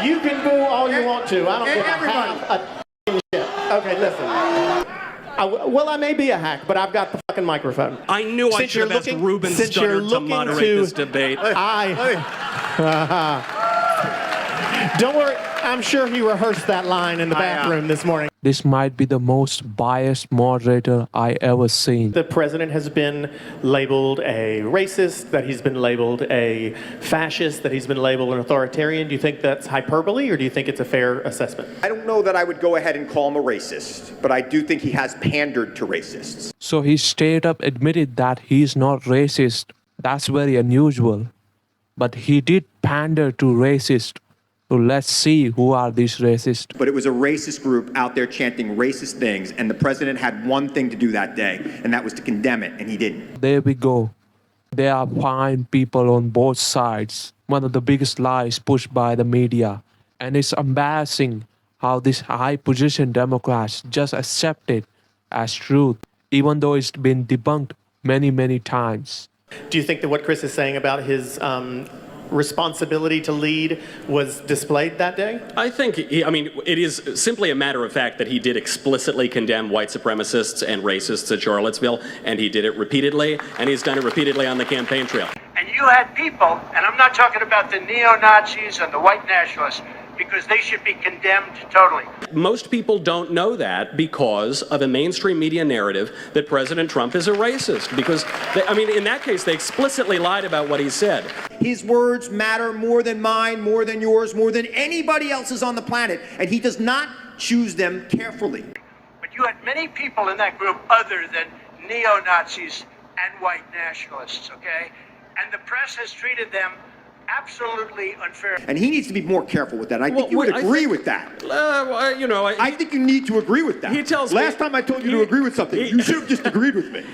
You can boo all you want to. I don't give a shit. Okay, listen. Well, I may be a hack, but I've got the fucking microphone. I knew I should have asked Ruben Studdard to moderate this debate. Don't worry. I'm sure he rehearsed that line in the bathroom this morning. This might be the most biased moderator I ever seen. The president has been labeled a racist, that he's been labeled a fascist, that he's been labeled an authoritarian. Do you think that's hyperbole, or do you think it's a fair assessment? I don't know that I would go ahead and call him a racist, but I do think he has pandered to racists. So he straight up admitted that he's not racist. That's very unusual. But he did pander to racists. So let's see who are these racists. But it was a racist group out there chanting racist things, and the president had one thing to do that day, and that was to condemn it, and he didn't. There we go. There are fine people on both sides. One of the biggest lies pushed by the media. And it's embarrassing how these high-position Democrats just accept it as truth, even though it's been debunked many, many times. Do you think that what Chris is saying about his responsibility to lead was displayed that day? I think, it is simply a matter of fact that he did explicitly condemn white supremacists and racists at Charlottesville, and he did it repeatedly, and he's done it repeatedly on the campaign trail. And you had people, and I'm not talking about the neo-Nazis and the white nationalists, because they should be condemned totally. Most people don't know that because of a mainstream media narrative that President Trump is a racist. Because, in that case, they explicitly lied about what he said. His words matter more than mine, more than yours, more than anybody else's on the planet, and he does not choose them carefully. But you had many people in that group other than neo-Nazis and white nationalists, okay? And the press has treated them absolutely unfair. And he needs to be more careful with that. I think you would agree with that. I think you need to agree with that. He tells Last time I told you to agree with something, you should have just agreed with me.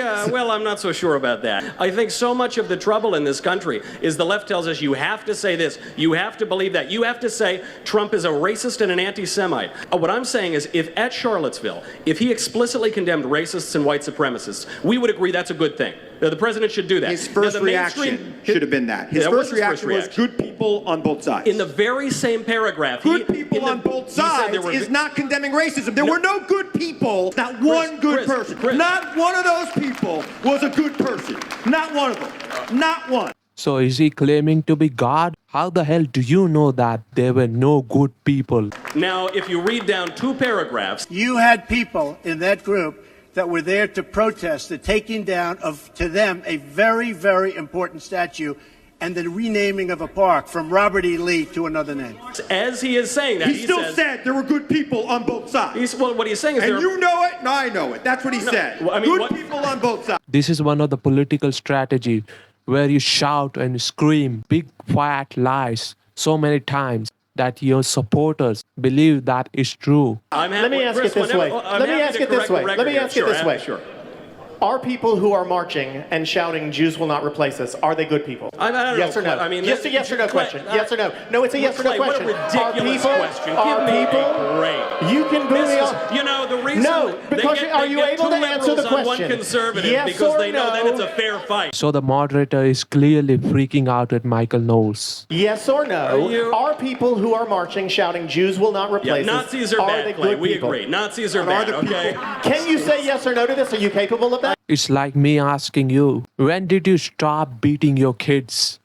I'm not so sure about that. I think so much of the trouble in this country is the left tells us you have to say this, you have to believe that, you have to say Trump is a racist and an anti-Semite. What I'm saying is if at Charlottesville, if he explicitly condemned racists and white supremacists, we would agree that's a good thing. The president should do that. His first reaction should have been that. His first reaction was good people on both sides. In the very same paragraph. Good people on both sides is not condemning racism. There were no good people, not one good person. Not one of those people was a good person. Not one of them. Not one. So is he claiming to be God? How the hell do you know that there were no good people? Now, if you read down 2 paragraphs. You had people in that group that were there to protest the taking down of, to them, a very, very important statue and the renaming of a park from Robert E. Lee to another name. As he is saying that, he still said there were good people on both sides. What he's saying is and you know it, and I know it. That's what he said. Good people on both sides. This is one of the political strategies where you shout and scream big fat lies so many times that your supporters believe that is true. Let me ask it this way. Let me ask it this way. Sure. Are people who are marching and shouting Jews will not replace us, are they good people? I don't yes know. or no? Just a yes or no question. Yes or no? No, it's a yes or no question. What a ridiculous question. Are people? Great. You can boo me off. The reason. No, because are you able to answer the question? One conservative yes because or they know no? that it's a fair fight. So the moderator is clearly freaking out at Michael Knowles. Yes or no? Are people who are marching shouting Jews will not replace us? Nazis are bad, Clay. We agree. Nazis are bad. Okay. Can you say yes or no to this? Are you capable of that? It's like me asking you, when did you stop beating your kids?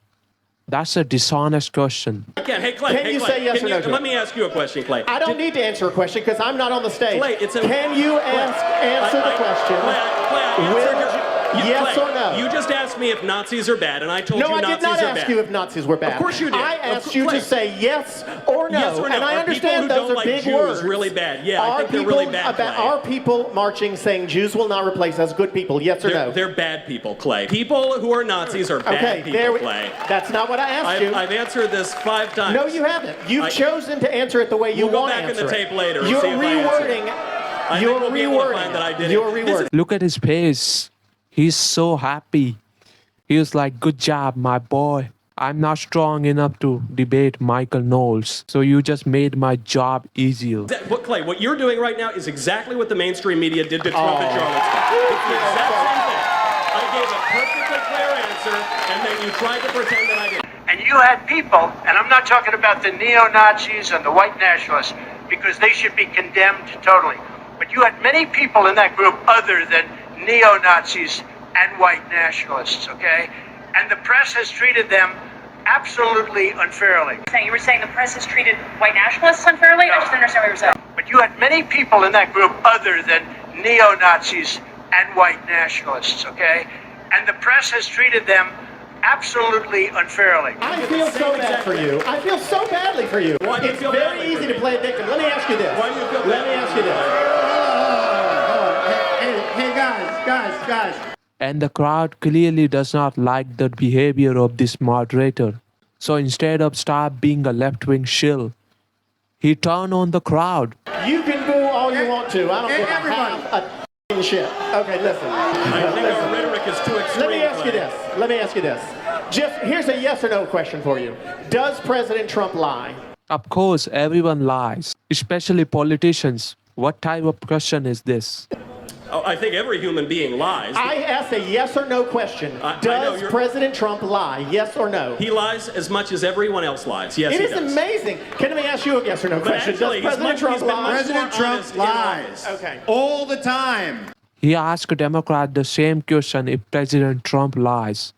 That's a dishonest question. Hey, Clay. Can you say yes or no to it? Let me ask you a question, Clay. I don't need to answer a question because I'm not on the stage. Clay, Can you answer the question? Yes or no? You just asked me if Nazis are bad, and I told you Nazis are bad. No, I did not ask you if Nazis were bad. Of course you did. I asked you to say yes or no. Yes or no. And I understand those are big words. Really bad. Yeah, I think they're really bad, Clay. Are people marching saying Jews will not replace us good people? Yes or no? They're bad people, Clay. People who are Nazis are bad people, Clay. That's not what I asked you. I've answered this 5 times. No, you haven't. You've chosen to answer it the way you want to answer it. We'll go back in the tape later and You're see if rewording. I think we'll be able to find that I did it. You're rewording. Look at his face. He's so happy. He was like, good job, my boy. I'm not strong enough to debate Michael Knowles, so you just made my job easier. Clay, what you're doing right now is exactly what the mainstream media did to Trump at Charlottesville. It's the exact same thing. I gave a perfectly clear answer, and then you tried to pretend that I didn't. And you had people, and I'm not talking about the neo-Nazis and the white nationalists, because they should be condemned totally. But you had many people in that group other than neo-Nazis and white nationalists, okay? And the press has treated them absolutely unfairly. You were saying the press has treated white nationalists unfairly? No. I just don't understand what you were saying. But you had many people in that group other than neo-Nazis and white nationalists, okay? And the press has treated them absolutely unfairly. I feel so bad for you. I feel so badly for you. Why do you It's feel very badly easy for to play a victim. Let me ask you this. Why do you feel Let me ask you this. Hey, guys. And the crowd clearly does not like the behavior of this moderator. So instead of stop being a left-wing shill, he turned on the crowd. You can boo all you want to. I don't give Everybody. a half a shit. Okay, listen. I think our rhetoric is too extreme. Let me ask you this. Jeff, here's a yes or no question for you. Does President Trump lie? Of course, everyone lies, especially politicians. What type of question is this? Oh, I think every human being lies. I asked a yes or no question. I know Does you're- President Trump lie? Yes or no? He lies as much as everyone else lies. Yes, It he is does. amazing. Can I ask you a yes or no question? actually, Does he's President much- Trump he's been lie? much President more Trump honest in lies. Okay. All the time. He asked a Democrat the same question if President Trump lies.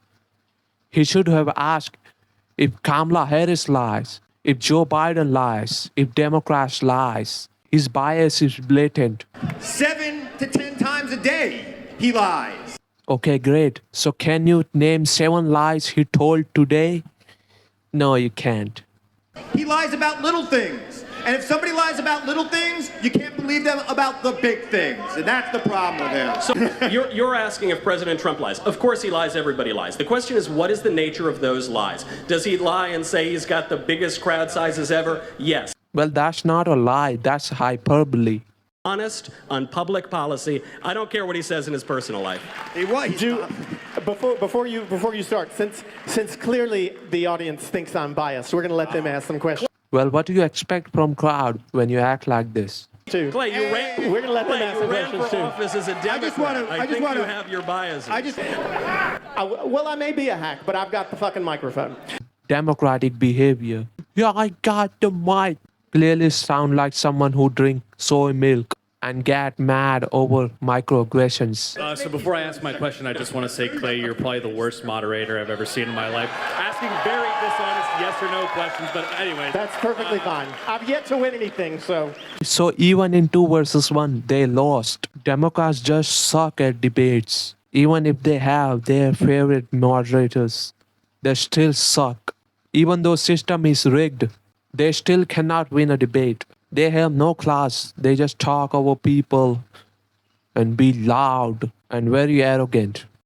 He should have asked if Kamala Harris lies, if Joe Biden lies, if Democrats lies. His bias is blatant. 7 to 10 times a day, he lies. Okay, great. So can you name 7 lies he told today? No, you can't. He lies about little things. And if somebody lies about little things, you can't believe them about the big things. And that's the problem with him. So you're asking if President Trump lies. Of course he lies, everybody lies. The question is, what is the nature of those lies? Does he lie and say he's got the biggest crowd sizes ever? Yes. Well, that's not a lie, that's hyperbole. Honest on public policy. I don't care what he says in his personal life. He was. Before you start, since clearly the audience thinks I'm biased, we're going to let them ask some questions Well, what do you expect from crowd when you act like this? too. Clay, you ran. We're going to let them Clay, ask you some ran questions for too. office as a Democrat. just wanna- I just think wanna- you have your biases. Well, I may be a hack, but I've got the fucking microphone. Democratic behavior. Yeah, I got the mic. Clearly sound like someone who drink soy milk and get mad over microaggressions. So before I ask my question, I just want to say, Clay, you're probably the worst moderator I've ever seen in my life. Asking very dishonest yes or no questions, but anyway. That's perfectly fine. I've yet to win anything, so. So even in 2 versus 1, they lost. Democrats just suck at debates. Even if they have their favorite moderators, they still suck. Even though system is rigged, they still cannot win a debate. They have no class. They just talk over people and be loud and very arrogant.